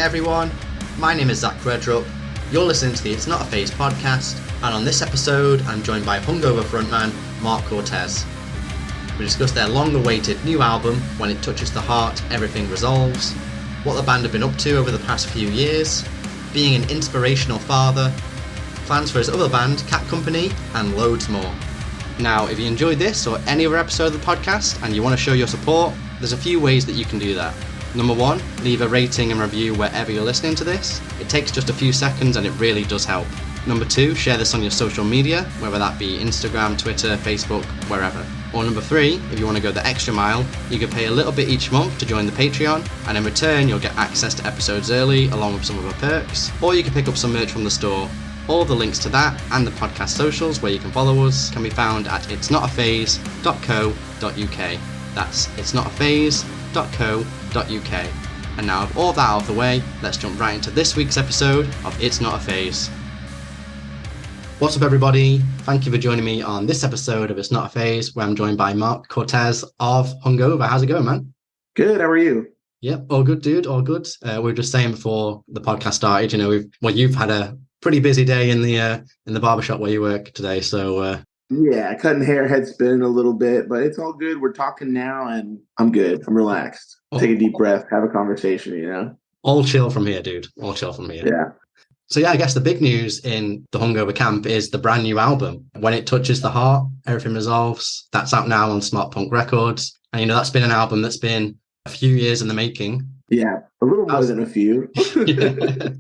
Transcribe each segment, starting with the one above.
everyone, my name is REDRUP. You're listening to the It's Not a Phase podcast, and on this episode I'm joined by Hungover frontman Marc Cortes. We discuss their long-awaited new album, When It Touches the Heart, Everything Resolves, what the band have been up to over the past few years, being an inspirational father, plans for his other band, Cat Company, and loads more. Now, if you enjoyed this or any other episode of the podcast and you want to show your support, there's a few ways that you can do that. Number one, leave a rating and review wherever you're listening to this. It takes just a few seconds and it really does help. Number two, share this on your social media, whether that be Instagram, Twitter, Facebook, wherever. Or number three, if you want to go the extra mile, you can pay a little bit each month to join the Patreon, and in return you'll get access to episodes early along with some other perks, or you can pick up some merch from the store. All the links to that and the podcast socials where you can follow us can be found at itsnotaphase.co.uk. That's itsnotaphase.co.uk. And now with all that out of the way, let's jump right into this week's episode of It's Not a Phase. What's up everybody? Thank you for joining me on this episode of It's Not a Phase, where I'm joined by Marc Cortes of Hungover. How's it going, man? Good, how are you? Yep, all good, dude, all good. We were just saying before the podcast started, you've had a pretty busy day in the barbershop where you work today, so... Yeah, cutting hair, head spinning a little bit, but it's all good. We're talking now, and I'm good. I'm relaxed. Take a deep breath, have a conversation, All chill from here, dude. All chill from here. Yeah. So yeah, I guess the big news in the Hungover camp is the brand new album, When It Touches the Heart, Everything Resolves. That's out now on Smart Punk Records. And that's been an album that's been a few years in the making. Yeah, a little more than a few. Yeah.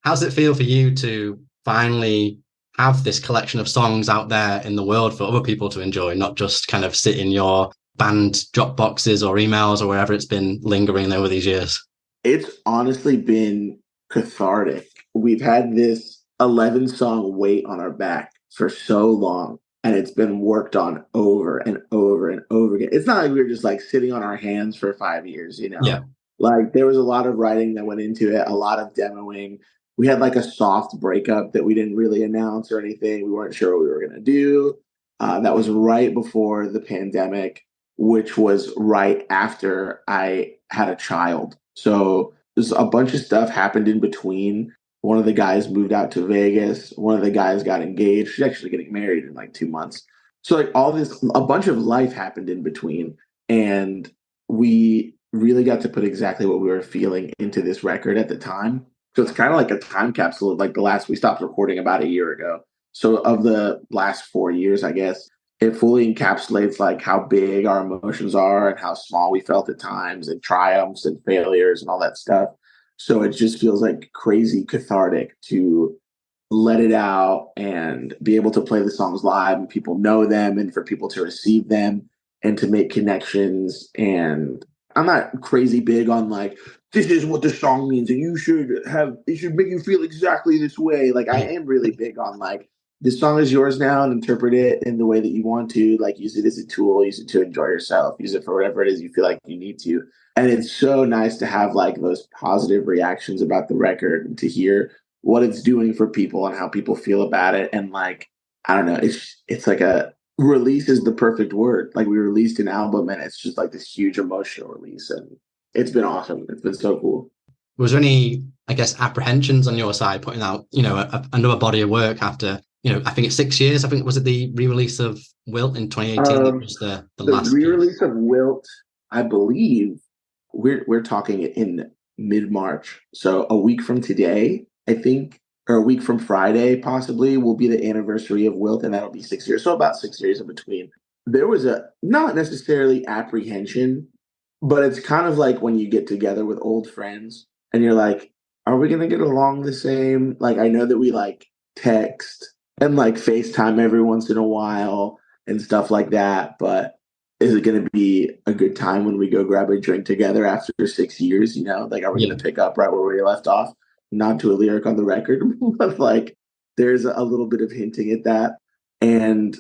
How's it feel for you to finally have this collection of songs out there in the world for other people to enjoy, not just kind of sit in your band drop boxes or emails or wherever it's been lingering over these years? It's honestly been cathartic. We've had this 11-song weight on our back for so long, and it's been worked on over and over and over again. It's not like we were just like sitting on our hands for 5 years, Yeah. Like there was a lot of writing that went into it, a lot of demoing. We had like a soft breakup that we didn't really announce or anything. We weren't sure what we were going to do. That was right before the pandemic, which was right after I had a child. So there's a bunch of stuff happened in between. One of the guys moved out to Vegas. One of the guys got engaged. She's actually getting married in like 2 months. So like a bunch of life happened in between. And we really got to put exactly what we were feeling into this record at the time. So it's kind of like a time capsule of like we stopped recording about a year ago. So of the last 4 years, I guess, it fully encapsulates like how big our emotions are and how small we felt at times and triumphs and failures and all that stuff. So it just feels like crazy cathartic to let it out and be able to play the songs live and people know them and for people to receive them and to make connections. And I'm not crazy big on like, this is what the song means and it should make you feel exactly this way. Like I am really big on like, this song is yours now and interpret it in the way that you want to, like use it as a tool, use it to enjoy yourself, use it for whatever it is you feel like you need to. And it's so nice to have like those positive reactions about the record and to hear what it's doing for people and how people feel about it. And like, I don't know, it's like a release is the perfect word. Like we released an album and it's just like this huge emotional release and it's been awesome. It's been so cool. Was there any, I guess, apprehensions on your side putting out, another body of work after, I think it's 6 years. I think was it the re-release of Wilt in 2018? That was the last re-release of Wilt, I believe we're talking in mid-March. So a week from today, I think, or a week from Friday, possibly, will be the anniversary of Wilt, and that'll be 6 years. So about 6 years in between. There was not necessarily apprehension, but it's kind of like when you get together with old friends and you're like, are we going to get along the same? Like, I know that we like text and like FaceTime every once in a while and stuff like that. But is it going to be a good time when we go grab a drink together after 6 years? Like, are we going to pick up right where we left off? Not to a lyric on the record, but like there's a little bit of hinting at that. And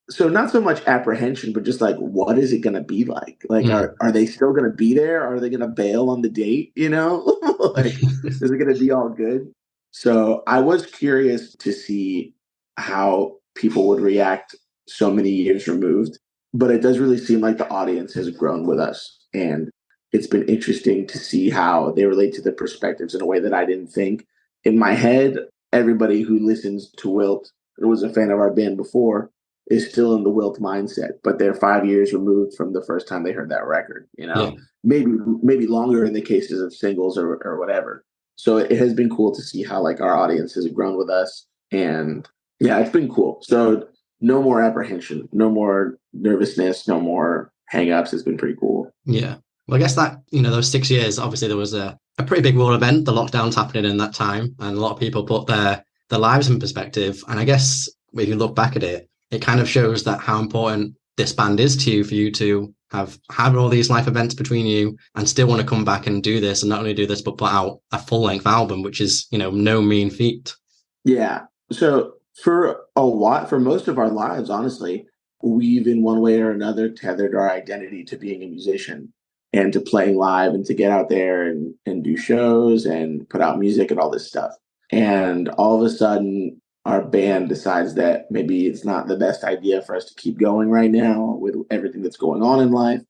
so not so much apprehension, but just like, what is it going to be like? Like, are they still going to be there? Are they going to bail on the date? Like, is it going to be all good? So I was curious to see how people would react so many years removed, but it does really seem like the audience has grown with us. And it's been interesting to see how they relate to the perspectives in a way that I didn't think. In my head, everybody who listens to Wilt or was a fan of our band before is still in the Wilt mindset, but they're 5 years removed from the first time they heard that record, Yeah. maybe longer in the cases of singles or whatever. So it has been cool to see how like our audience has grown with us. And yeah, it's been cool. So no more apprehension, no more nervousness, no more hangups. It's been pretty cool. Yeah. Well, I guess that, those 6 years, obviously there was a pretty big world event, the lockdowns happening in that time, and a lot of people put their lives in perspective. And I guess if you look back at it, it kind of shows that how important this band is to you, for you to have had all these life events between you and still want to come back and do this, and not only do this, but put out a full-length album, which is, no mean feat. Yeah. So for most of our lives, honestly, we've in one way or another tethered our identity to being a musician and to playing live and to get out there and do shows and put out music and all this stuff. And all of a sudden, our band decides that maybe it's not the best idea for us to keep going right now with everything that's going on in life.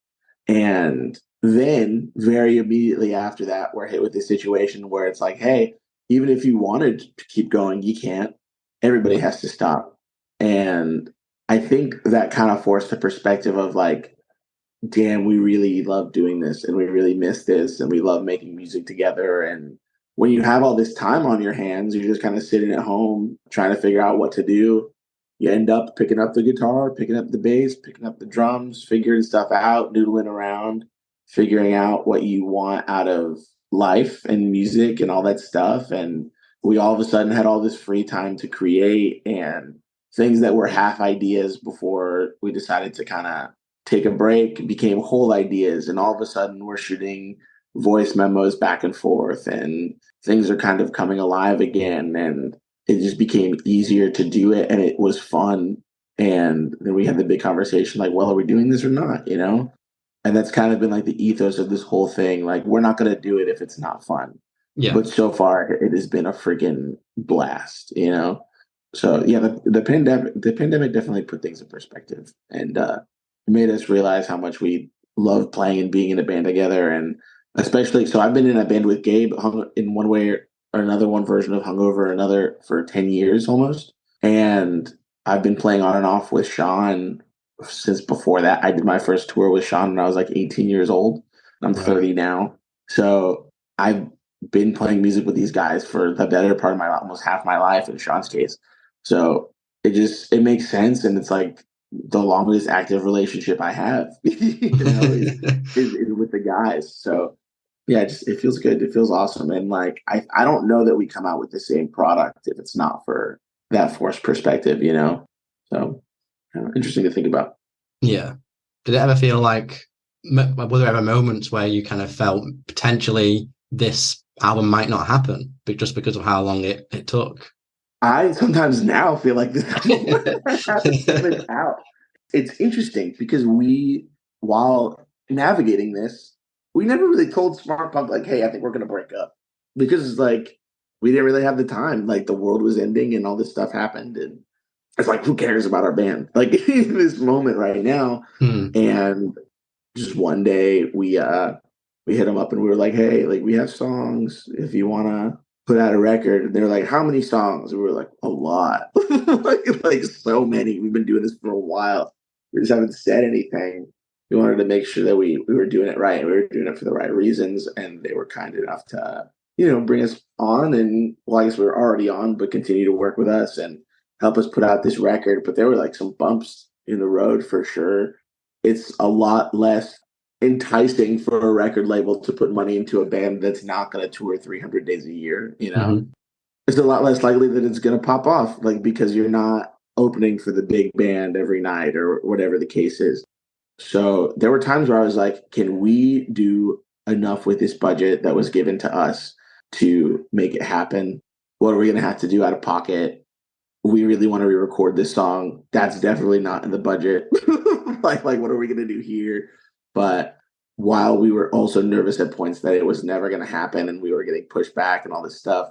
And then very immediately after that, we're hit with this situation where it's like, hey, even if you wanted to keep going, you can't. Everybody has to stop. And I think that kind of forced the perspective of like, damn, we really love doing this and we really miss this and we love making music together. And when you have all this time on your hands, you're just kind of sitting at home trying to figure out what to do. You end up picking up the guitar, picking up the bass, picking up the drums, figuring stuff out, noodling around, figuring out what you want out of life and music and all that stuff. And we all of a sudden had all this free time to create, and things that were half ideas before we decided to kind of take a break became whole ideas. And all of a sudden we're shooting voice memos back and forth and things are kind of coming alive again. And it just became easier to do it and it was fun. And then we had the big conversation like, well, are we doing this or not? And that's kind of been like the ethos of this whole thing. Like, we're not going to do it if it's not fun. Yeah. But so far it has been a freaking blast. So yeah, the pandemic definitely put things in perspective and made us realize how much we love playing and being in a band together. And especially, so I've been in a band with Gabe in one way or another, one version of Hungover, another for 10 years almost. And I've been playing on and off with Sean since before that. I did my first tour with Sean when I was like 18 years old. I'm 30 now. So I've been playing music with these guys for the better part of almost half my life in Sean's case. So it makes sense. And it's like the longest active relationship I have, is with the guys. So yeah, it feels good. It feels awesome. And like, I don't know that we come out with the same product if it's not for that forced perspective, So interesting to think about. Yeah. Did it ever feel like, were there ever moments where you kind of felt potentially this album might not happen, but just because of how long it took? I sometimes now feel like this hasn't out. It's interesting because while navigating this, we never really told Smart Punk like, hey, I think we're going to break up, because it's like we didn't really have the time. Like, the world was ending and all this stuff happened, and it's like, who cares about our band? Like, in this moment right now. And just one day we hit them up and we were like, hey, like, we have songs if you want to put out a record. And they're like, how many songs? And we were like, a lot. like so many. We've been doing this for a while. We just haven't said anything. We wanted to make sure that we were doing it right and we were doing it for the right reasons. And they were kind enough to, bring us on. And well, I guess we were already on, but continue to work with us and help us put out this record. But there were like some bumps in the road for sure. It's a lot less enticing for a record label to put money into a band that's not going to tour 300 days a year. It's a lot less likely that it's going to pop off, like, because you're not opening for the big band every night or whatever the case is. So there were times where I was like, can we do enough with this budget that was given to us to make it happen? What are we going to have to do out of pocket? We really want to re-record this song. That's definitely not in the budget. like what are we going to do here? But while we were also nervous at points that it was never going to happen and we were getting pushed back and all this stuff,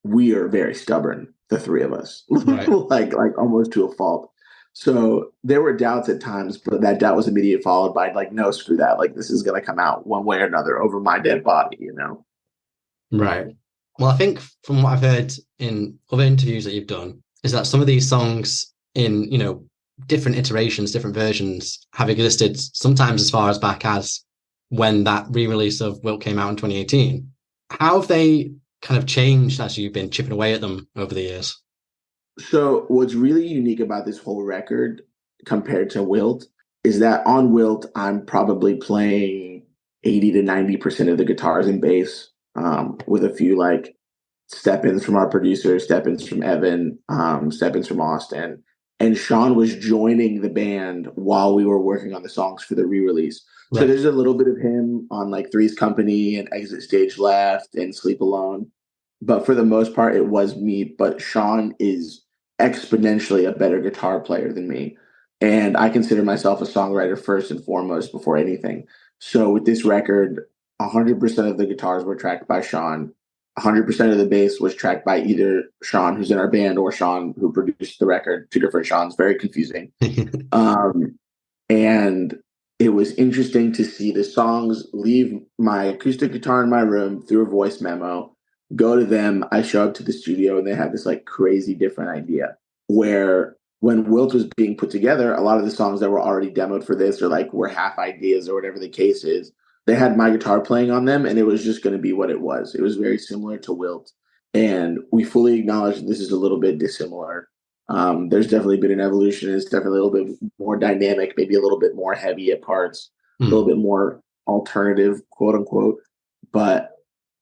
we are very stubborn, the three of us, right. like almost to a fault. So there were doubts at times, but that doubt was immediately followed by like, no, screw that. Like this is going to come out one way or another over my dead body, you know? Right. Well, I think from what I've heard in other interviews that you've done, is that some of these songs in, different iterations, different versions have existed sometimes as far as back as when that re-release of Wilt came out in 2018. How have they kind of changed as you've been chipping away at them over the years? So what's really unique about this whole record compared to Wilt is that on Wilt, I'm probably playing 80 to 90% of the guitars and bass, with a few like step-ins from our producer, step-ins from Evan, step-ins from Austin. And Sean was joining the band while we were working on the songs for the re-release. So Right. there's a little bit of him on like Three's Company and Exit Stage Left and Sleep Alone. But for the most part, it was me. But Sean is exponentially a better guitar player than me. And I consider myself a songwriter first and foremost before anything. So with this record, 100% of the guitars were tracked by Sean. 100% of the bass was tracked by either Sean, who's in our band, or Sean, who produced the record. Two different Seans, very confusing. And it was interesting to see the songs leave my acoustic guitar in my room through a voice memo, go to them. I show up to the studio and they had this like crazy different idea where when Wilt was being put together, a lot of the songs that were already demoed for this or like were half ideas or whatever the case is, they had my guitar playing on them and it was just going to be what it was. It was very similar to Wilt. And we fully acknowledge that this is a little bit dissimilar. There's definitely been an evolution. It's definitely a little bit more dynamic, maybe a little bit more heavy at parts, a little bit more alternative, quote unquote. But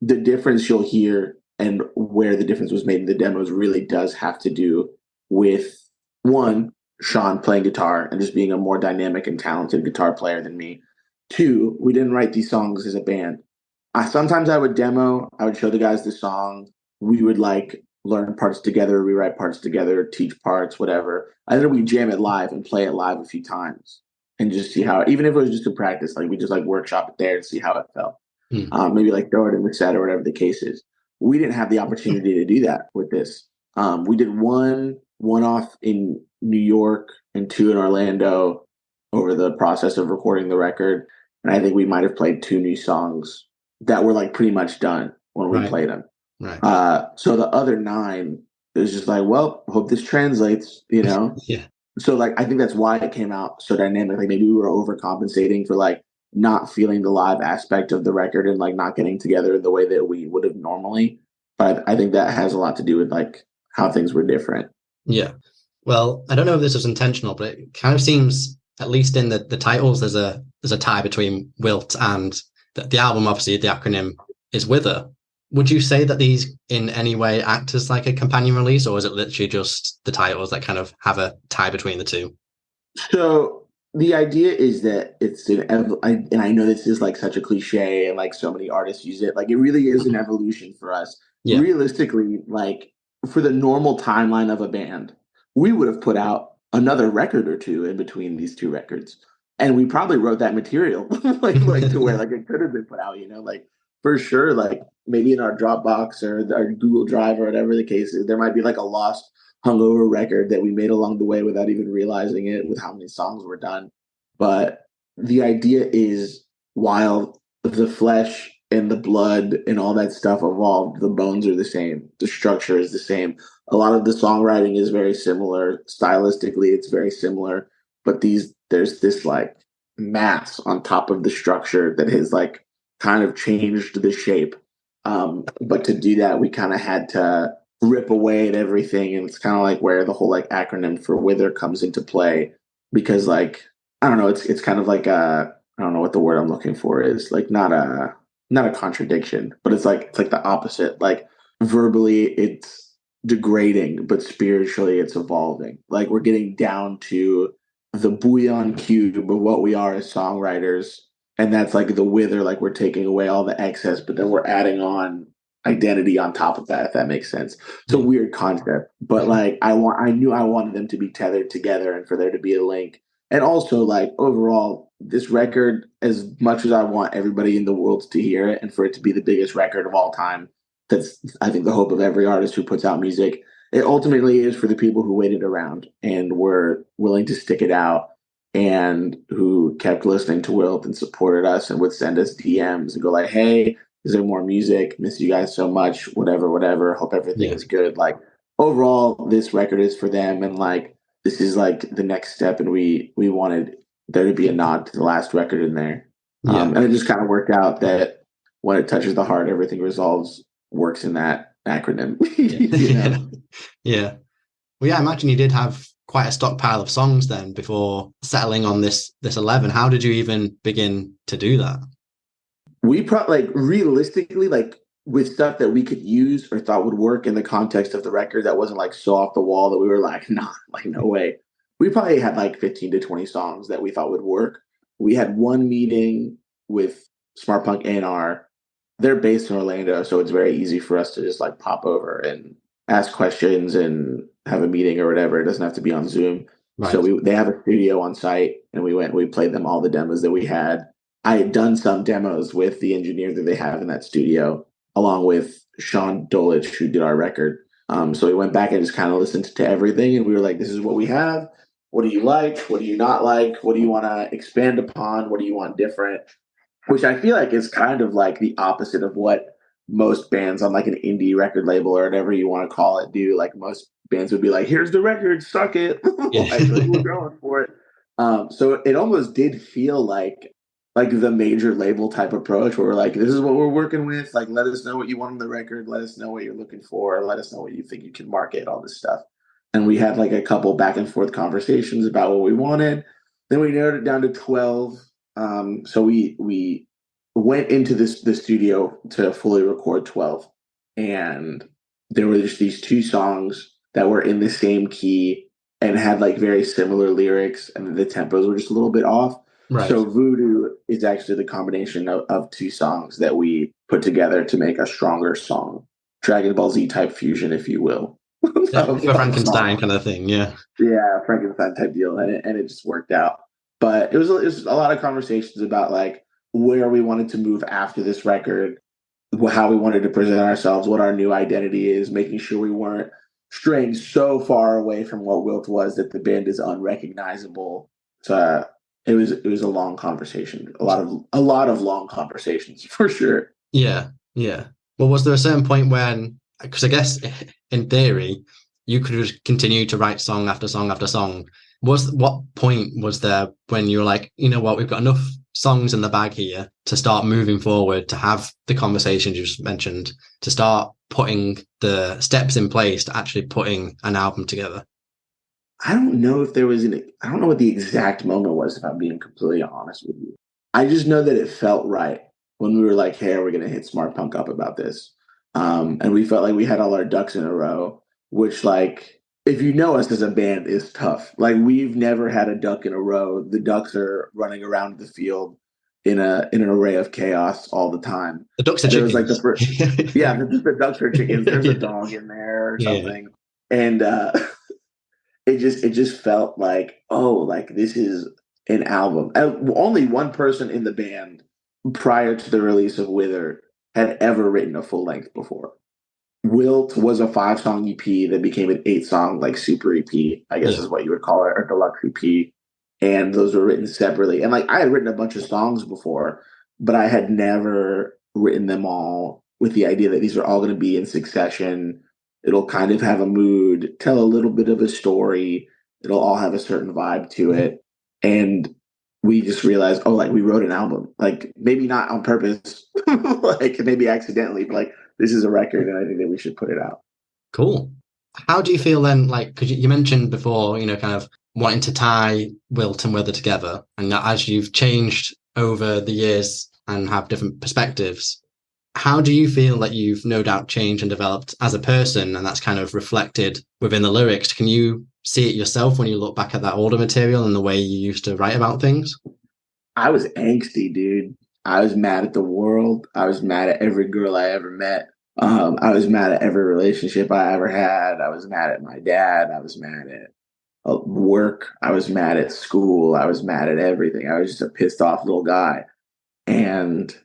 the difference you'll hear and where the difference was made in the demos really does have to do with one, Sean playing guitar and just being a more dynamic and talented guitar player than me. Two, we didn't write these songs as a band. Sometimes I would demo, I would show the guys the song. We would like learn parts together, rewrite parts together, teach parts, whatever. And then we jam it live and play it live a few times and just see how, even if it was just to practice, like we just like workshop it there and see how it felt. Maybe like throw it in the set or whatever the case is. We didn't have the opportunity to do that with this. We did one off in New York and two in Orlando over the process of recording the record. And I think we might have played two new songs that were like pretty much done when we played them. Right. So the other nine, it was just like, well, hope this translates, you know? Yeah. So like, I think that's why it came out so dynamic. Like maybe we were overcompensating for like not feeling the live aspect of the record and like not getting together the way that we would have normally. But I think that has a lot to do with like how things were different. Yeah. Well, I don't know if this was intentional, but it kind of seems, at least in the titles, there's a tie between Wilt and the album. Obviously, the acronym is Wither. Would you say that these in any way act as like a companion release, or is it literally just the titles that kind of have a tie between the two? So the idea is that it's and I know this is like such a cliche and like so many artists use it. Like it really is an evolution for us. Yeah. Realistically, like for the normal timeline of a band, we would have put out another record or two in between these two records. And we probably wrote that material like to where like it could have been put out, you know, like for sure, like maybe in our Dropbox or our Google Drive or whatever the case is, there might be like a lost Hungover record that we made along the way without even realizing it with how many songs were done. But the idea is while the flesh and the blood and all that stuff evolved, the bones are the same. The structure is the same. A lot of the songwriting is very similar. Stylistically, it's very similar. But there's this like mass on top of the structure that has like kind of changed the shape. But to do that, we kind of had to rip away at everything. And it's kind of like where the whole like acronym for Wither comes into play. Because like, I don't know, it's kind of like I don't know what the word I'm looking for is. Like not a contradiction, but it's like the opposite. Like verbally it's degrading, but spiritually it's evolving. Like we're getting down to the bouillon cube of what we are as songwriters. And that's like the Wither, like we're taking away all the excess, but then we're adding on identity on top of that, if that makes sense. It's a weird concept, but like I knew I wanted them to be tethered together and for there to be a link. And also like overall, this record, as much as I want everybody in the world to hear it and for it to be the biggest record of all time, that's I think the hope of every artist who puts out music. It ultimately is for the people who waited around and were willing to stick it out and who kept listening to Wilt and supported us and would send us DMs and go like, hey, is there more music? Miss you guys so much, whatever, whatever. Hope everything Yeah. is good. Like overall, this record is for them, and like this is like the next step, and we wanted there to be a nod to the last record in there. Yeah. And it just kind of worked out that when it touches the heart, everything resolves works in that acronym. You know? Yeah. Well, yeah, I imagine you did have quite a stockpile of songs then before settling on this 11. How did you even begin to do that? We probably like realistically, like with stuff that we could use or thought would work in the context of the record that wasn't like so off the wall that we were like, nah, like no way. We probably had like 15 to 20 songs that we thought would work. We had one meeting with Smart Punk A&R. They're based in Orlando, so it's very easy for us to just like pop over and ask questions and have a meeting or whatever. It doesn't have to be on Zoom. Right. So they have a studio on site, and we played them all the demos that we had. I had done some demos with the engineer that they have in that studio, along with Sean Dolich, who did our record. So we went back and just kind of listened to everything, and we were like, this is what we have. What do you like? What do you not like? What do you want to expand upon? What do you want different? Which I feel like is kind of like the opposite of what most bands on like an indie record label or whatever you want to call it do. Like most bands would be like, here's the record, suck it. Yeah. Like, we're going for it. So it almost did feel like the major label type approach where we're like, this is what we're working with. Like, let us know what you want on the record. Let us know what you're looking for. Let us know what you think you can market, all this stuff. And we had like a couple back and forth conversations about what we wanted. Then we narrowed it down to 12. So we went into the studio to fully record 12. And there were just these two songs that were in the same key and had like very similar lyrics, and the tempos were just a little bit off. Right. So Voodoo is actually the combination of two songs that we put together to make a stronger song. Dragon Ball Z type fusion, if you will. Yeah, Frankenstein kind of thing, yeah. Yeah, Frankenstein type deal, and it just worked out. But it was a lot of conversations about like where we wanted to move after this record, how we wanted to present ourselves, what our new identity is, making sure we weren't straying so far away from what Wilt was that the band is unrecognizable. So it was a long conversation, a lot of long conversations for sure. Yeah. Well, was there a certain point when, because I guess in theory you could just continue to write song after song after song. What point was there when you were like, you know what, we've got enough songs in the bag here to start moving forward, to have the conversations you just mentioned, to start putting the steps in place to actually putting an album together? I don't know if there was I don't know what the exact moment was, if I'm being completely honest with you. I just know that it felt right when we were like, hey, are we going to hit Smart Punk up about this? And we felt like we had all our ducks in a row, which, like, if you know us as a band, is tough. Like, we've never had a duck in a row. The ducks are running around the field in an array of chaos all the time. The ducks are chickens. Like the first, yeah, the ducks are chickens. There's a dog in there or something, and it just felt like, oh, like this is an album. Only one person in the band prior to the release of Wither had ever written a full length before. Wilt was a 5-song EP that became an 8-song like super EP, I guess is what you would call it, or deluxe EP. And those were written separately. And like I had written a bunch of songs before, but I had never written them all with the idea that these are all going to be in succession. It'll kind of have a mood, tell a little bit of a story. It'll all have a certain vibe to it. And we just realized, oh, like we wrote an album, like maybe not on purpose, like maybe accidentally, but like this is a record and I think that we should put it out. Cool. How do you feel then? Like, because you mentioned before, you know, kind of wanting to tie Wilt and Wither together. And as you've changed over the years and have different perspectives, how do you feel that you've no doubt changed and developed as a person, and that's kind of reflected within the lyrics? Can you see it yourself when you look back at that older material and the way you used to write about things? I was angsty, dude. I was mad at the world. I was mad at every girl I ever met. I was mad at every relationship I ever had. I was mad at my dad. I was mad at work. I was mad at school. I was mad at everything. I was just a pissed off little guy. And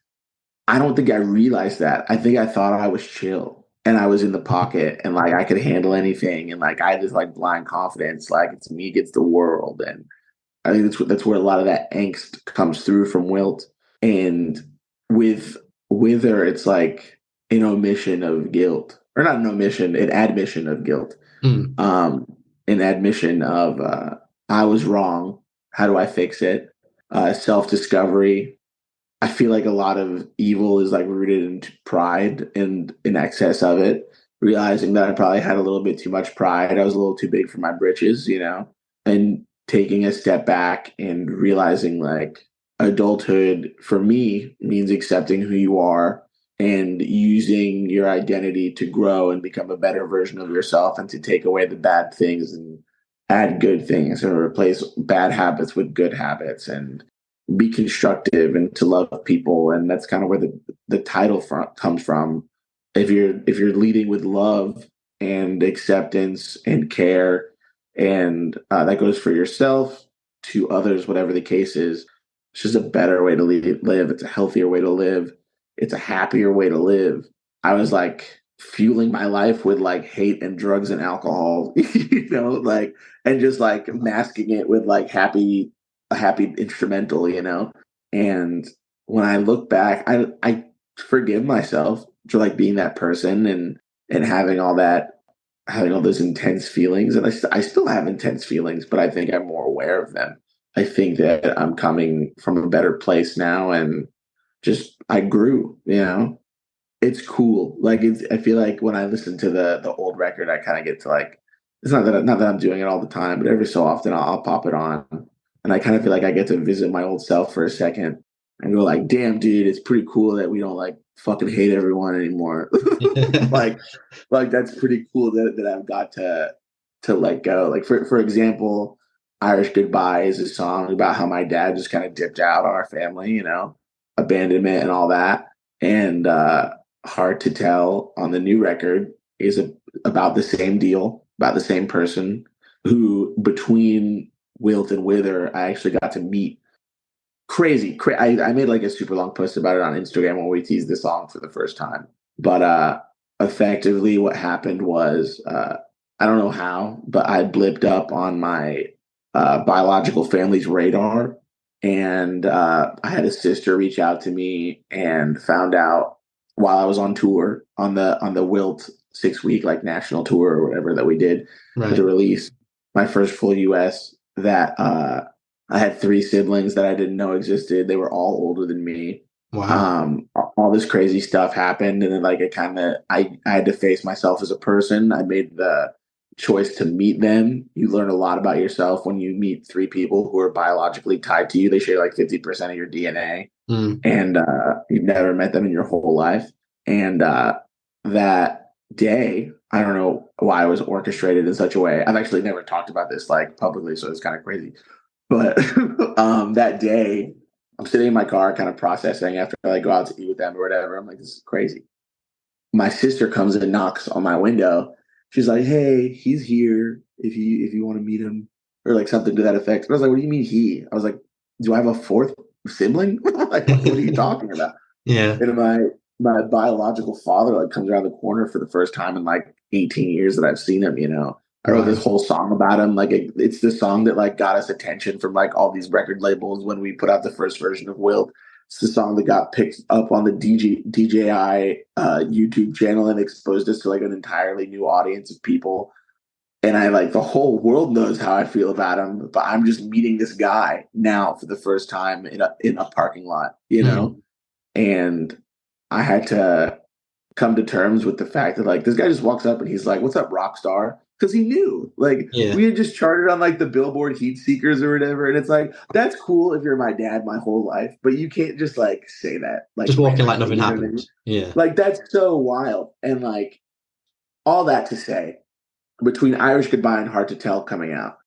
I don't think I realized that. I think I thought I was chill. and I was in the pocket and like I could handle anything and like I had this like blind confidence, like it's me against the world. And I think that's where a lot of that angst comes through from Wilt. And with her, it's like an omission of guilt, or not an omission, an admission of guilt, Mm. an admission of I was wrong. How do I fix it? Self discovery. I feel like a lot of evil is like rooted in pride and in excess of it. Realizing that I probably had a little bit too much pride. I was a little too big for my britches, and taking a step back and realizing like adulthood for me means accepting who you are and using your identity to grow and become a better version of yourself and to take away the bad things and add good things and replace bad habits with good habits and be constructive and to love people. And that's kind of where the title comes from. If you're leading with love and acceptance and care, and that goes for yourself, to others, whatever the case is, it's just a better way to live. It's a healthier way to live. It's a happier way to live. I was like fueling my life with like hate and drugs and alcohol, like, and just like masking it with like a happy instrumental, And when I look back, I forgive myself for like being that person and having all those intense feelings. And I still have intense feelings, but I think I'm more aware of them. I think that I'm coming from a better place now, and just I grew. It's cool. Like I feel like when I listen to the old record, I kind of get to like, it's not that I'm doing it all the time, but every so often I'll pop it on, and I kind of feel like I get to visit my old self for a second and go like, damn, dude, it's pretty cool that we don't like fucking hate everyone anymore. like that's pretty cool that I've got to let go. Like for example, Irish Goodbye is a song about how my dad just kind of dipped out on our family, abandonment and all that. And Hard to Tell on the new record is about the same deal, about the same person who, between Wilt and Wither, I actually got to meet. Crazy. I made like a super long post about it on Instagram when we teased the song for the first time. But effectively what happened was, I don't know how, but I blipped up on my biological family's radar. And I had a sister reach out to me and found out while I was on tour on the Wilt 6-week like national tour or whatever that we did for the release, my first full US, that I had 3 siblings that I didn't know existed. They were all older than me. Wow. All this crazy stuff happened, and then like I had to face myself as a person. I made the choice to meet them. You learn a lot about yourself when you meet 3 people who are biologically tied to you. They share like 50% of your DNA, and you've never met them in your whole life. And that day, I don't know why it was orchestrated in such a way. I've actually never talked about this like publicly, so it's kind of crazy. But that day, I'm sitting in my car, kind of processing after I like go out to eat with them or whatever. I'm like, this is crazy. My sister comes and knocks on my window. She's like, "Hey, he's here. If you want to meet him," or like something to that effect. But I was like, "What do you mean he?" I was like, "Do I have a 4th sibling?" Like, what are you talking about? Yeah. And my biological father like comes around the corner for the first time in like 18 years that I've seen him. I wrote this whole song about him. Like it's the song that like got us attention from like all these record labels when we put out the first version of Wilt. It's the song that got picked up on the DJI YouTube channel and exposed us to like an entirely new audience of people. And I like the whole world knows how I feel about him, but I'm just meeting this guy now for the first time in a parking lot. And I had to come to terms with the fact that like this guy just walks up and he's like, "What's up, rock star?" Because he knew like we had just charted on like the Billboard Heat Seekers or whatever. And it's like, that's cool if you're my dad my whole life, but you can't just like say that like Just walking like nothing what I mean? happened. Yeah. Like that's so wild. And like all that to say, between Irish Goodbye and Hard to Tell coming out,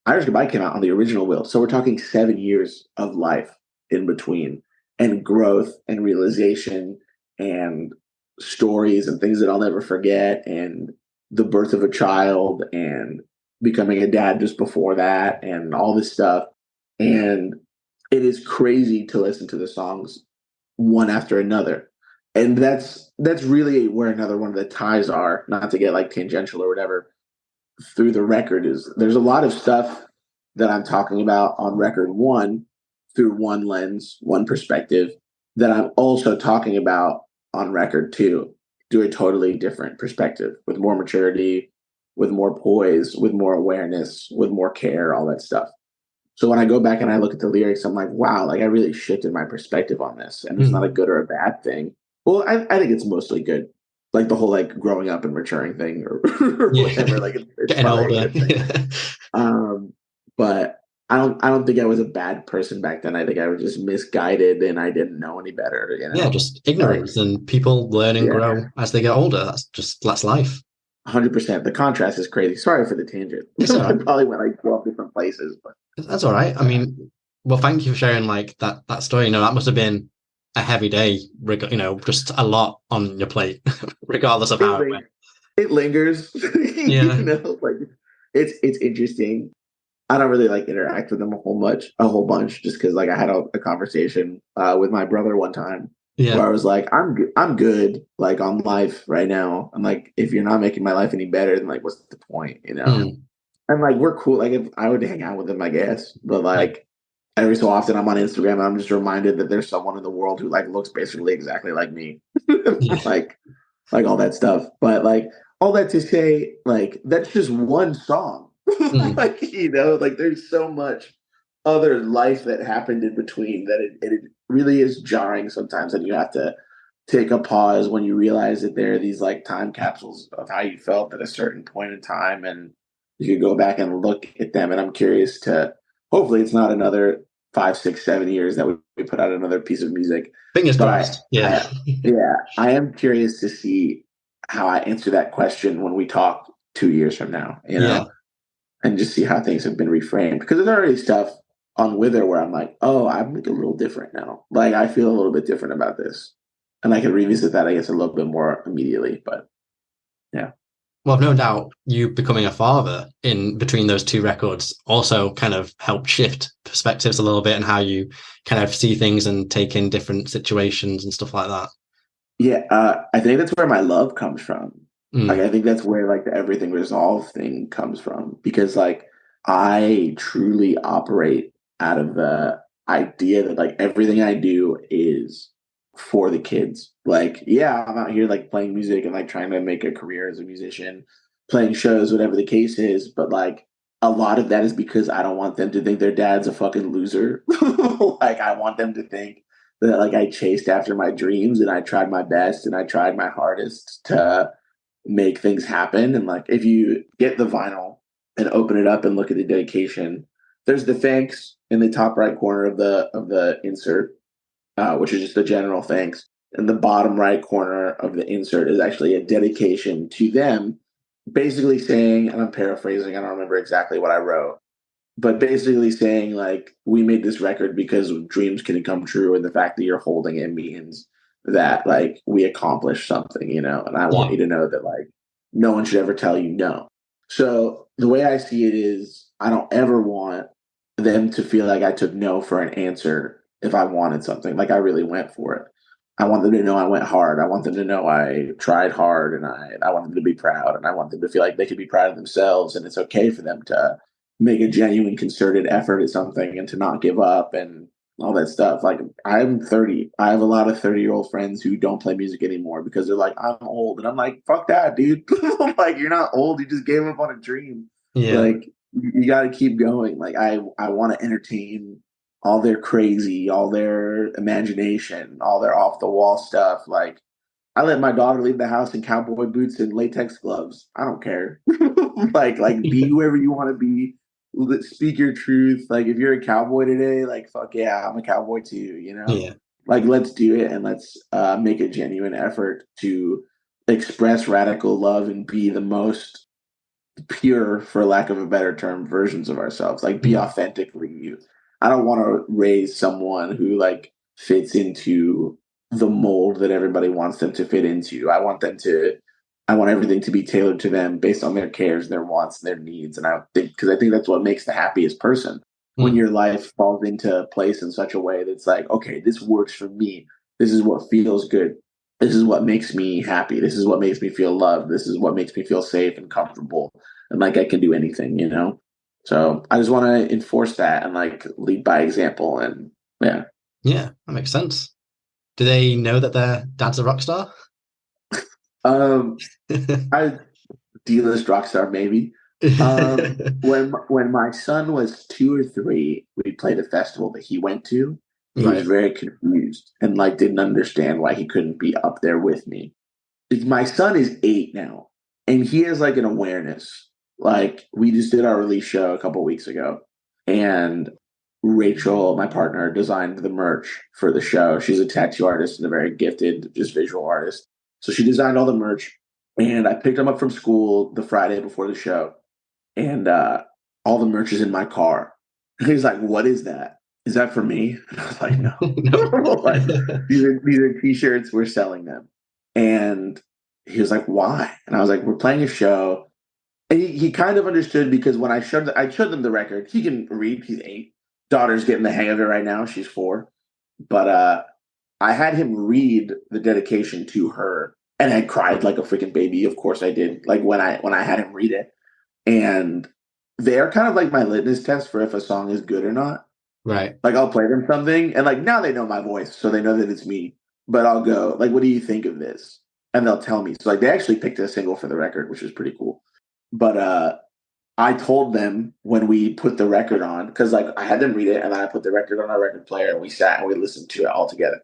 Irish Goodbye came out on the original Wilt. So we're talking 7 years of life in between, and growth and realization and stories and things that I'll never forget, and the birth of a child and becoming a dad just before that and all this stuff. And it is crazy to listen to the songs one after another. And that's really where another one of the ties are, not to get like tangential or whatever, through the record is there's a lot of stuff that I'm talking about on record one through one lens, one perspective, that I'm also talking about on record two through a totally different perspective with more maturity, with more poise, with more awareness, with more care, all that stuff. So when I go back and I look at the lyrics, I'm like, wow, like I really shifted my perspective on this. And it's not a Mm. good or a bad thing. Well, I think it's mostly good. Like the whole like growing up and maturing thing or, or Yeah. whatever. Like it's Getting probably a older. good thing. But I don't think I was a bad person back then. I think I was just misguided and I didn't know any better, you Yeah, know? just Like, ignorance, and people learn and yeah, grow as they get older. That's life. 100%. The contrast is crazy. Sorry for the tangent. It's all I right. probably went like 12 different places, but That's all right. I yeah. mean, well, thank you for sharing like that story. You know, that must have been a heavy day. Just a lot on your plate, regardless of It how it went. lingers. It lingers. Yeah, Like it's interesting. I don't really like interact with them a whole bunch, just because like I had a conversation with my brother one time where yeah, I was like, I'm good, like on life right now. I'm like, if you're not making my life any better, then like, what's the point, you know? mm, And like, we're cool. Like, if I would hang out with him, I guess, but yeah, like every so often, I'm on Instagram and I'm just reminded that there's someone in the world who like looks basically exactly like me, yeah, like all that stuff. But like all that to say, like that's just one song. mm, Like, like there's so much other life that happened in between that it really is jarring sometimes, and you have to take a pause when you realize that there are these like time capsules of how you felt at a certain point in time, and you could go back and look at them. And I'm curious to hopefully it's not another 5, 6, 7 years that we put out another piece of music, fingers but crossed. Yeah, yeah, I am curious to see how I answer that question when we talk 2 years from now, yeah. and just see how things have been reframed. Because there's already stuff on Wither where I'm like, oh, I'm like a little different now. Like I feel a little bit different about this. And I can revisit that, I guess, a little bit more immediately. But yeah. Well, I've no doubt you becoming a father in between those two records also kind of helped shift perspectives a little bit and how you kind of see things and take in different situations and stuff like that. Yeah, I think that's where my love comes from. Like, Mm, I think that's where like the everything resolved thing comes from because like I truly operate out of the idea that like everything I do is for the kids. Like, yeah, I'm out here like playing music and like trying to make a career as a musician, playing shows, whatever the case is. But like a lot of that is because I don't want them to think their dad's a fucking loser. Like, I want them to think that like I chased after my dreams and I tried my best and I tried my hardest to make things happen. And like if you get the vinyl and open it up and look at the dedication, there's the thanks in the top right corner of the insert, which is just the general thanks. And the bottom right corner of the insert is actually a dedication to them, basically saying, and I'm paraphrasing, I don't remember exactly what I wrote, but basically saying like we made this record because dreams can come true and the fact that you're holding it means that like we accomplished something, and I want yeah. you to know that like no one should ever tell you no. So the way I see it is I don't ever want them to feel like I took no for an answer if I wanted something, like I really went for it. I want them to know I went hard. I want them to know I tried hard, and I want them to be proud, and I want them to feel like they can be proud of themselves and it's okay for them to make a genuine concerted effort at something and to not give up and all that stuff. Like I'm 30. I have a lot of 30-year-old friends who don't play music anymore because they're like, I'm old. And I'm like, fuck that, dude. I'm like, you're not old. You just gave up on a dream. Yeah. Like you got to keep going. Like I want to entertain all their crazy, all their imagination, all their off the wall stuff. Like I let my daughter leave the house in cowboy boots and latex gloves. I don't care. Like be whoever you want to be. Speak your truth. Like if you're a cowboy today, like fuck yeah, I'm a cowboy too. Yeah. Like let's do it and let's make a genuine effort to express radical love and be the most pure, for lack of a better term, versions of ourselves. Like be Mm, authentically you. I don't want to raise someone who like fits into the mold that everybody wants them to fit into. I want everything to be tailored to them based on their cares, their wants, and their needs. And I think that's what makes the happiest person when mm, your life falls into place in such a way that's like, okay, this works for me. This is what feels good. This is what makes me happy. This is what makes me feel loved. This is what makes me feel safe and comfortable and like I can do anything, you know? So I just want to enforce that and like lead by example. And yeah. Yeah, that makes sense. Do they know that their dad's a rock star? Um, I D-list rock star maybe. When my son was 2 or 3, we played a festival that he went to. He was Right. very confused and like didn't understand why he couldn't be up there with me. My son is 8 now, and he has like an awareness. Like we just did our release show a couple weeks ago, and Rachel, my partner, designed the merch for the show. She's a tattoo artist and a very gifted, just visual artist. So she designed all the merch, and I picked him up from school the Friday before the show, and all the merch is in my car. And he's like, "What is that? Is that for me?" And I was like, "No, like, these are t-shirts. We're selling them." And he was like, "Why?" And I was like, "We're playing a show." And he kind of understood because when I showed them the record. He can read. He's 8. Daughter's getting the hang of it right now. She's 4. But I had him read the dedication to her, and I cried like a freaking baby. Of course I did. Like when I had him read it, and they're kind of like my litmus test for if a song is good or not. Right. Like I'll play them something, and like now they know my voice, so they know that it's me. But I'll go like, "What do you think of this?" And they'll tell me. So like they actually picked a single for the record, which is pretty cool. But I told them when we put the record on, because like I had them read it, and then I put the record on our record player, and we sat and we listened to it all together.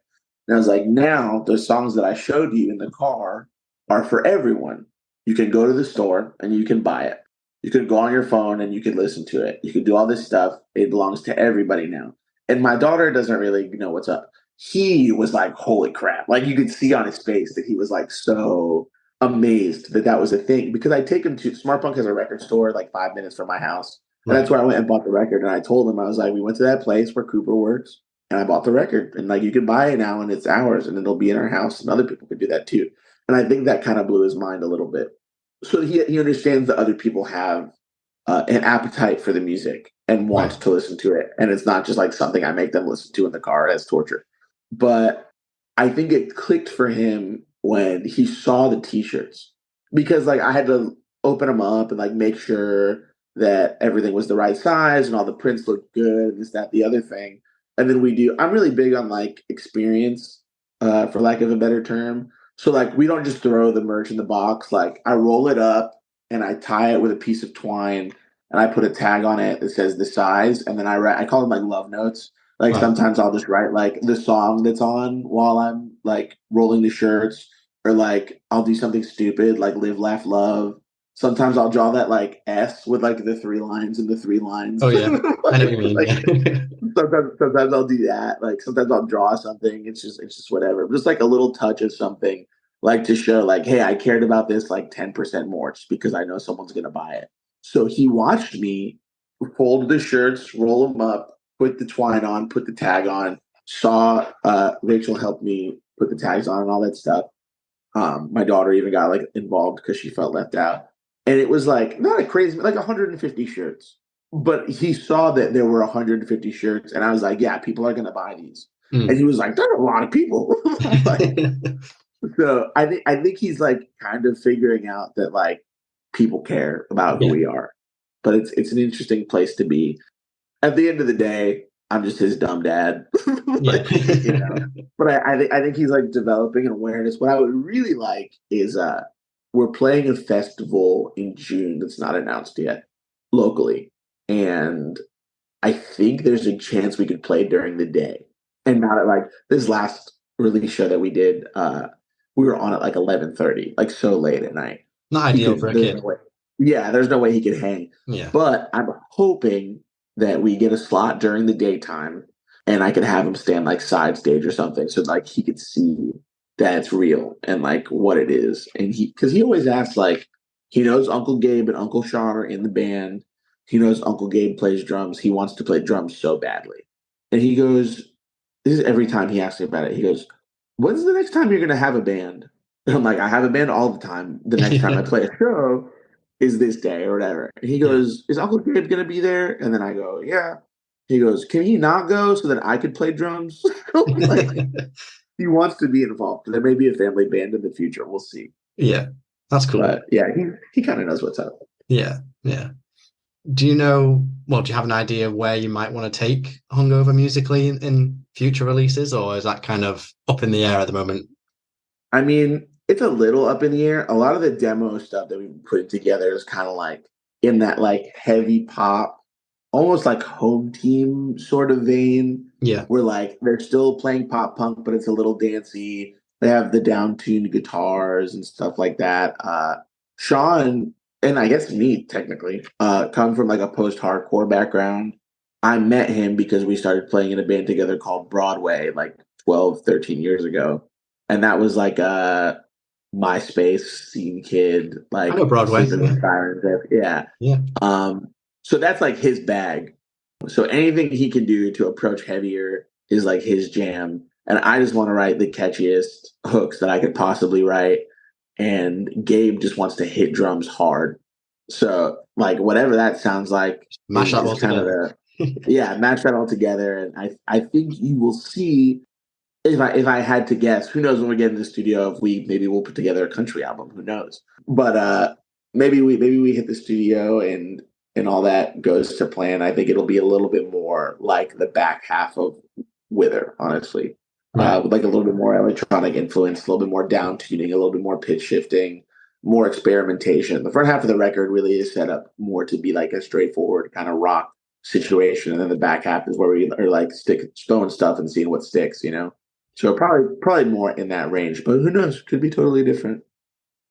And I was like, now the songs that I showed you in the car are for everyone. You can go to the store and you can buy it. You can go on your phone and you can listen to it. You can do all this stuff. It belongs to everybody now. And my daughter doesn't really know what's up. He was like, holy crap. Like you could see on his face that he was like so amazed that that was a thing, because I take him to Smart Punk has a record store like 5 minutes from my house. And Right. that's where I went and bought the record. And I told him, I was like, we went to that place where Cooper works, and I bought the record. And like, you can buy it now and it's ours and it'll be in our house, and other people could do that too. And I think that kind of blew his mind a little bit. So he understands that other people have an appetite for the music and want Right. to listen to it. And it's not just like something I make them listen to in the car as torture. But I think it clicked for him when he saw the t-shirts, because like I had to open them up and like make sure that everything was the right size and all the prints looked good and this, that, the other thing. And then I'm really big on like experience, for lack of a better term. So like we don't just throw the merch in the box. Like I roll it up and I tie it with a piece of twine, and I put a tag on it that says the size, and then I call them like love notes. Like Right. sometimes I'll just write like the song that's on while I'm like rolling the shirts, or like I'll do something stupid like live, laugh, love. Sometimes I'll draw that like S with like the 3 lines and the 3 lines. Oh yeah. I know what you mean. Like Yeah. sometimes I'll do that. Like sometimes I'll draw something. It's just whatever. Just like a little touch of something, like to show like, hey, I cared about this like 10% more just because I know someone's gonna buy it. So he watched me fold the shirts, roll them up, put the twine on, put the tag on. Saw Rachel help me put the tags on and all that stuff. My daughter even got like involved because she felt left out. And it was like not a crazy, like 150 shirts. But he saw that there were 150 shirts, and I was like, yeah, people are gonna buy these. And Mm. he was like, there are a lot of people. Like, so I think he's like kind of figuring out that like people care about who Yeah. we are. But it's an interesting place to be. At the end of the day, I'm just his dumb dad. Yeah. Like, you know. But I think he's like developing an awareness. What I would really like is we're playing a festival in June that's not announced yet locally. And I think there's a chance we could play during the day. And not at like this last release show that we did, we were on at like 11:30, like so late at night. Not He ideal for could a there's no kid. way. Yeah, there's no way he could hang. Yeah. But I'm hoping that we get a slot during the daytime, and I could have him stand like side stage or something, so like he could see that it's real and like what it is. And because he always asks, like, he knows Uncle Gabe and Uncle Sean are in the band. He knows Uncle Gabe plays drums. He wants to play drums so badly. And he goes, this is every time he asks me about it. He goes, when's the next time you're going to have a band? And I'm like, I have a band all the time. The next time I play a show is this day or whatever. And he Yeah. goes, is Uncle Gabe going to be there? And then I go, yeah. He goes, can he not go so that I could play drums? Like, he wants to be involved. There may be a family band in the future. We'll see. Yeah, that's cool. But yeah, he kind of knows what's up. Yeah, yeah. Do you know, well, do you have an idea where you might want to take Hungover musically in future releases, or is that kind of up in the air at the moment? I mean, it's a little up in the air. A lot of the demo stuff that we've been putting together is kind of like in that like heavy pop, almost like home team sort of vein. Yeah. Where like they're still playing pop punk, but it's a little dancey. They have the down-tuned guitars and stuff like that. Sean and I guess me technically come from like a post-hardcore background. I met him because we started playing in a band together called Broadway like 12, 13 years ago. And that was like a MySpace scene kid, I like know Broadway. sleeping with sirens. Yeah. Yeah. So that's like his bag. So anything he can do to approach heavier is like his jam. And I just want to write the catchiest hooks that I could possibly write. And Gabe just wants to hit drums hard. So like whatever that sounds like Mash that all is kind together. of yeah, match that all together. And I think you will see if I had to guess, who knows when we get in the studio if maybe we'll put together a country album, who knows. But maybe we hit the studio and all that goes to plan. I think it'll be a little bit more like the back half of Wither, honestly. Right. With like a little bit more electronic influence, a little bit more down tuning, a little bit more pitch shifting, more experimentation. The front half of the record really is set up more to be like a straightforward kind of rock situation, and then the back half is where we are like throwing stuff and seeing what sticks, you know. So probably more in that range, but who knows? Could be totally different.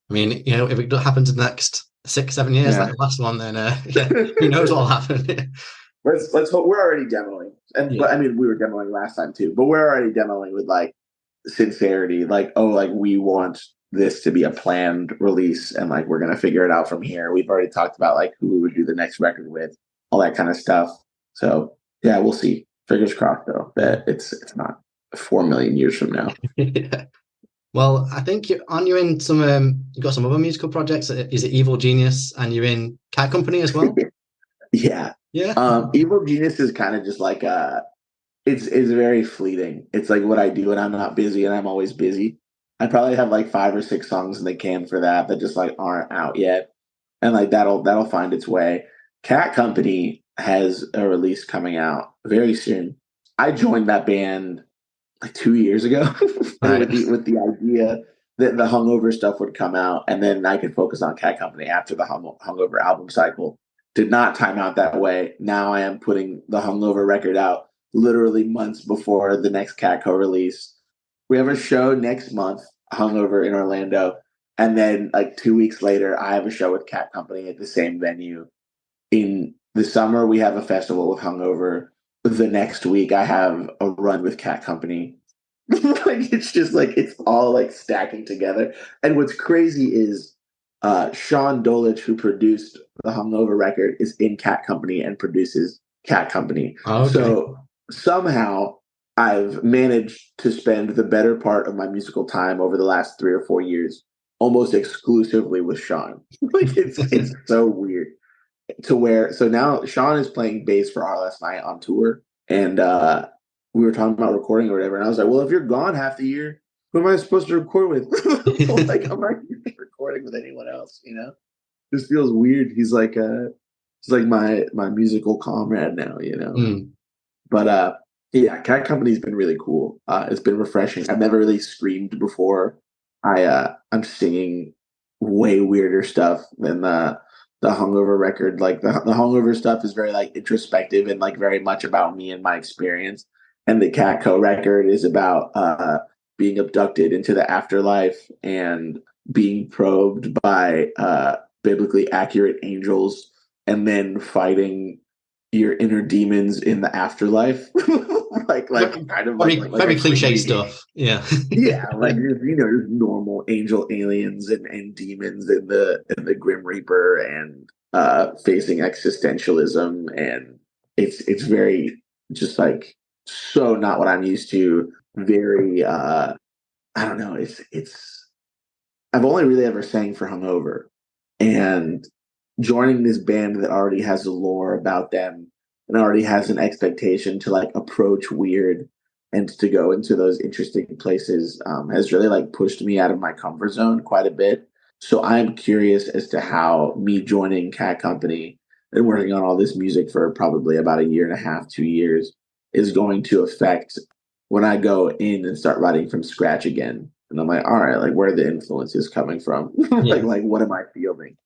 I mean, if it happens in the next 6-7 years, Yeah. like the last one, then yeah, who knows what'll happen? Let's hope. We're already demoing, but I mean we were demoing last time too, but we're already demoing with like sincerity, like like we want this to be a planned release, and like we're gonna figure it out from here. We've already talked about like who we would do the next record with, all that kind of stuff. So yeah, we'll see. Fingers crossed though that it's not 4 million years from now. Yeah. Well, I think aren't you in some you got some other musical projects? Is it Evil Genius and you're in Cat Company as well? Yeah. Yeah. Evil Genius is kind of just like it's very fleeting. It's like what I do and I'm not busy and I'm always busy. I probably have like 5 or 6 songs in the can for that just like aren't out yet. And like that'll find its way. Cat Company has a release coming out very soon. I joined that band like 2 years ago Right. with the idea that the Hungover stuff would come out and then I could focus on Cat Company after the Hungover album cycle. Did not time out that way. Now I am putting the Hungover record out literally months before the next Catco release. We have a show next month, Hungover in Orlando, and then like 2 weeks later, I have a show with Cat Company at the same venue. In the summer, we have a festival with Hungover. The next week, I have a run with Cat Company. Like it's just like it's all like stacking together. And what's crazy is Sean Dolich, who produced the Hungover record, is in Cat Company and produces Cat Company. Okay. So somehow I've managed to spend the better part of my musical time over the last 3 or 4 years almost exclusively with Sean. Like it's so weird to where so now Sean is playing bass for Our Last Night on tour, and we were talking about recording or whatever, and I was like, well, if you're gone half the year, who am I supposed to record with? Like, I'm not recording with anyone else, you know? This feels weird. He's like my musical comrade now, you know? Mm. But yeah, Cat Company's been really cool. It's been refreshing. I've never really screamed before. I'm singing way weirder stuff than the Hungover record. Like the Hungover stuff is very like introspective and like very much about me and my experience. And the Catco record is about being abducted into the afterlife and being probed by biblically accurate angels and then fighting your inner demons in the afterlife. like kind of very, like very cliche crazy stuff. Yeah. yeah, like just normal angel aliens and demons in the Grim Reaper and facing existentialism, and it's very just like so not what I'm used to. Very I don't know. It's I've only really ever sang for Hungover, and joining this band that already has a lore about them and already has an expectation to like approach weird and to go into those interesting places has really like pushed me out of my comfort zone quite a bit. So I'm curious as to how me joining Cat Company and working on all this music for probably about a year and a half, 2 years is going to affect when I go in and start writing from scratch again. And I'm like, all right, like where are the influences coming from? Yeah. like what am I feeling?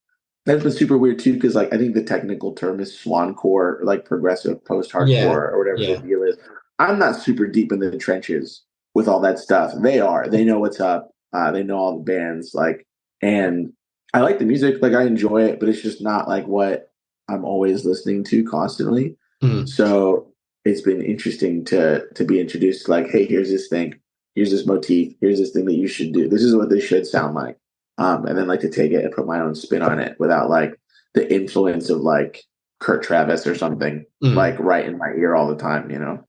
That's been super weird too, because like I think the technical term is swancore, like progressive post-hardcore Yeah. or whatever the Yeah. deal is. I'm not super deep in the trenches with all that stuff. They are. They know what's up. They know all the bands. Like, and I like the music. Like I enjoy it, but it's just not like what I'm always listening to constantly. Mm. So it's been interesting to be introduced to like, hey, here's this thing, here's this motif, here's this thing that you should do. This is what this should sound like. And then like to take it and put my own spin on it without like the influence of like Kurt Travis or something like right in my ear all the time, you know?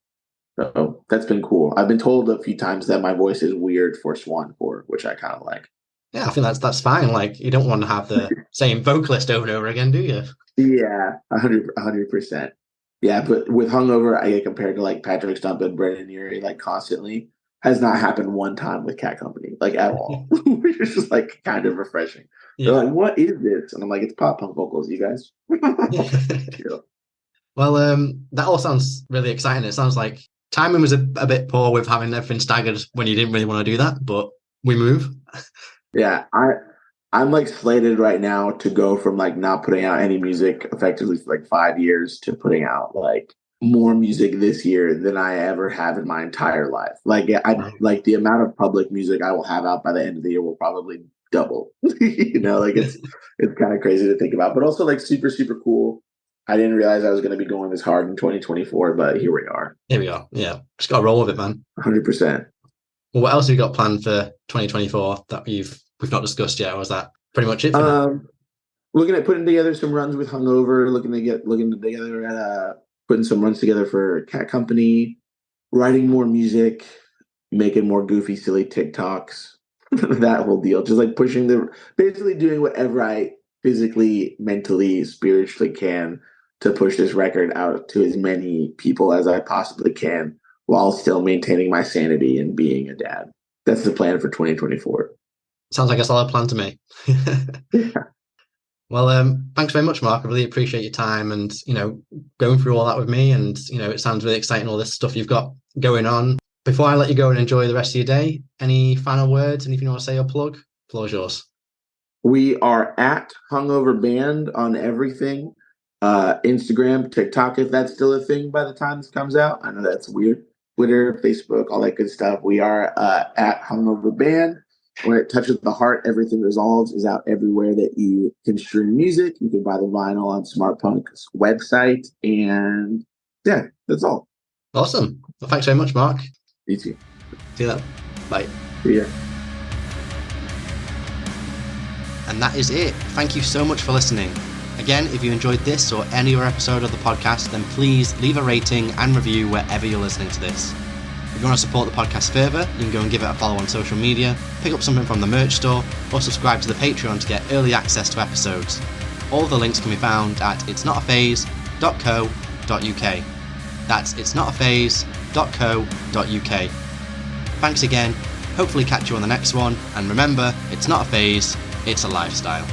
So that's been cool. I've been told a few times that my voice is weird for swancore, which I kind of like. Yeah, I think that's fine. Like, you don't want to have the same vocalist over and over again, do you? Yeah, 100%. Yeah, but with Hungover, I get compared to like Patrick Stump and Brendan Urie like constantly. Has not happened one time with Cat Company, like at all. Which is just like kind of refreshing. Yeah. They're like, "What is this?" And I'm like, "It's pop punk vocals, you guys." Chill. Well, that all sounds really exciting. It sounds like timing was a bit poor with having everything staggered when you didn't really want to do that, but we move. Yeah, I'm like slated right now to go from like not putting out any music effectively for like 5 years to putting out like more music this year than I ever have in my entire life. Like like the amount of public music I will have out by the end of the year will probably double. You know, like it's kind of crazy to think about, but also like super super cool. I didn't realize I was going to be going this hard in 2024, but here we are. Here we are. Yeah, just got to roll with it, man. 100%. Well, what else have you got planned for 2024 that we've not discussed yet, or was that pretty much it for now? Looking at putting together some runs with Hungover, looking together at putting some runs together for Cat Company, writing more music, making more goofy, silly TikToks, that whole deal. Just like basically doing whatever I physically, mentally, spiritually can to push this record out to as many people as I possibly can while still maintaining my sanity and being a dad. That's the plan for 2024. Sounds like a solid plan to me. Yeah. Well, thanks very much, Mark. I really appreciate your time and, going through all that with me. And, it sounds really exciting, all this stuff you've got going on. Before I let you go and enjoy the rest of your day, any final words, anything you want to say or plug? Floor's yours. We are at Hungover Band on everything. Instagram, TikTok, if that's still a thing by the time this comes out. I know that's weird. Twitter, Facebook, all that good stuff. We are at Hungover Band. When it touches the heart, everything resolves is out everywhere that you can stream music. You can buy the vinyl on Smart Punk's website. And yeah, that's all. Awesome. Well, thanks very much, Mark. You too. See you then. Bye. See ya. And that is it. Thank you so much for listening. Again, if you enjoyed this or any other episode of the podcast, then please leave a rating and review wherever you're listening to this. If you want to support the podcast further, you can go and give it a follow on social media, pick up something from the merch store, or subscribe to the Patreon to get early access to episodes. All the links can be found at itsnotaphase.co.uk. That's itsnotaphase.co.uk. Thanks again, hopefully catch you on the next one, and remember, it's not a phase, it's a lifestyle.